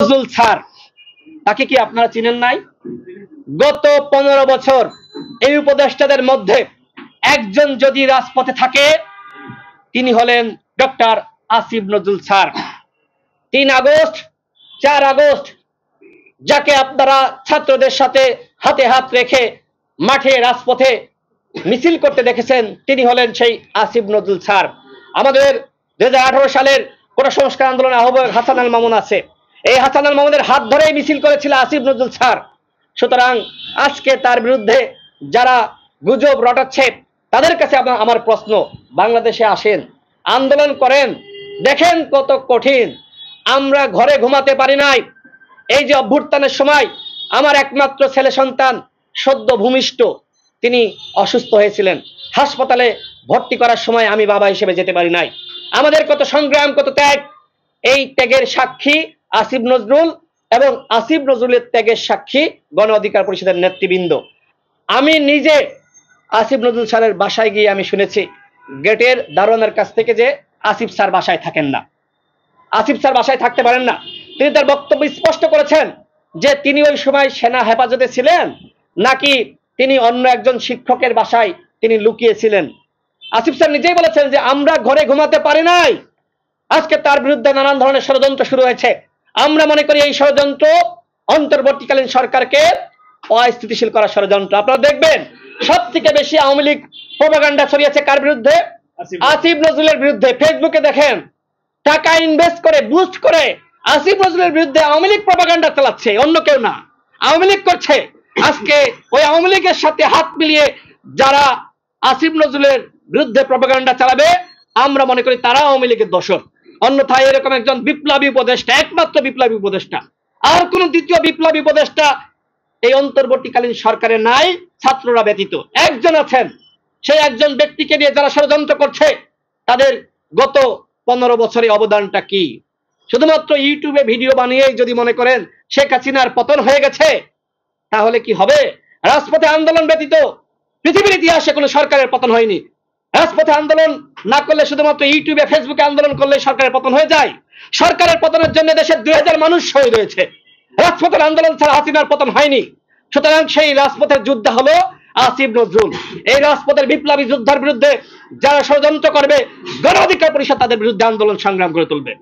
Nazrul sir, তাকে কি আপনারা চিনেন নাই? গত 15 বছর এই উপদেষ্টাদের মধ্যে একজন যদি রাজপথে থাকে তিনি হলেন doctor Asif Nazrul sir. 3 August 4 August যাকে আপনারা ছাত্রদের সাথে হাতে হাত রেখে মাঠে রাজপথে মিছিল করতে দেখেছেন তিনি হলেন সেই আসিফ নজরুল স্যার। আমাদের 2018 সালের কোন সংস্কার আন্দোলনের আহ্বায়ক হাসান আল মামুন আছে, এই হাসান আল মামুনের হাত ধরেই মিছিল করেছিল আসিফ নজরুল স্যার। সুতরাং আজকে তার বিরুদ্ধে যারা গুজব রটাচ্ছে তাদের কাছে আমার প্রশ্ন, বাংলাদেশে আসেন, আন্দোলন করেন, দেখেন কত কঠিন। আমরা ঘরে ঘুমাতে পারি নাই। এই যে অভ্যুত্থানের সময় আমার একমাত্র ছেলে সন্তান সদ্য ভূমিষ্ঠ, তিনি অসুস্থ হয়েছিলেন, হাসপাতালে ভর্তি করার সময় আমি বাবা হিসেবে যেতে পারি নাই। আমাদের কত সংগ্রাম, কত ত্যাগ, এই ত্যাগের সাক্ষী আসিফ নজরুল এবং আসিফ নজরুলের ত্যাগের সাক্ষী গণ অধিকার পরিষদের নেতৃবৃন্দ। আমি নিজে আসিফ নজরুল স্যারের বাসায় গিয়ে আমি শুনেছি গেটের দারোয়ানের কাছ থেকে যে আসিফ স্যার বাসায় থাকেন না, আসিফ স্যার বাসায় থাকতে পারেন না। তিনি তার বক্তব্য স্পষ্ট করেছেন যে তিনি ওই সময় সেনা হেফাজতে ছিলেন নাকি তিনি অন্য একজন শিক্ষকের বাসায় তিনি লুকিয়েছিলেন। আসিফ স্যার নিজেই বলেছেন যে আমরা ঘরে ঘুমাতে পারি নাই। আজকে তার বিরুদ্ধে নানান ধরনের ষড়যন্ত্র শুরু হয়েছে। আমরা মনে করি এই ষড়যন্ত্র অন্তর্বর্তীকালীন সরকারকে অস্থিতিশীল করার ষড়যন্ত্র। আপনারা দেখবেন সব থেকে বেশি আওয়ামী লীগ প্রোপাগান্ডা ছড়িয়েছে কার বিরুদ্ধে? আসিফ নজরুলের বিরুদ্ধে। ফেসবুকে দেখেন টাকা ইনভেস্ট করে বুস্ট করে আসিফ নজরুলের বিরুদ্ধে আওয়ামী লীগ প্রোপাগান্ডা চালাচ্ছে, অন্য কেউ না, আওয়ামী লীগ করছে। আজকে ওই আওয়ামী লীগের সাথে হাত মিলিয়ে যারা আসিফ নজরুলের বিরুদ্ধে প্রোপাগান্ডা চালাবে আমরা মনে করি তারা আওয়ামী লীগের দোসর। অন্যথায় এরকম একজন বিপ্লবী উপদেষ্টা, একমাত্র বিপ্লবী উপদেষ্টা, আর কোন দ্বিতীয় বিপ্লবী উপদেষ্টা এই অন্তর্বর্তীকালীন সরকারে নাই ছাত্ররা ব্যতীত। একজন আছেন, সেই একজন ব্যক্তিকে নিয়ে যারা ষড়যন্ত্র করছে তাদের গত 15 বছরে অবদানটা কি? শুধুমাত্র ইউটিউবে ভিডিও বানিয়েই যদি মনে করেন শেখ হাসিনার পতন হয়ে গেছে তাহলে কি হবে? রাজপথে আন্দোলন ব্যতীত পৃথিবীর ইতিহাসে কোনো সরকারের পতন হয়নি। রাজপথে আন্দোলন না করলে, শুধুমাত্র ইউটিউবে ফেসবুকে আন্দোলন করলে সরকারের পতন হয়ে যায়? সরকারের পতনের জন্য দেশের 2000 মানুষ শহীদ হয়েছে। রাজপথের আন্দোলন ছাড়া হাসিনার পতন হয়নি। সুতরাং সেই রাজপথের যোদ্ধা হলো আসিফ নজরুল। এই রাজপথের বিপ্লবী যোদ্ধার বিরুদ্ধে যারা ষড়যন্ত্র করবে গণ অধিকার পরিষদ তাদের বিরুদ্ধে আন্দোলন সংগ্রাম করে তুলবে।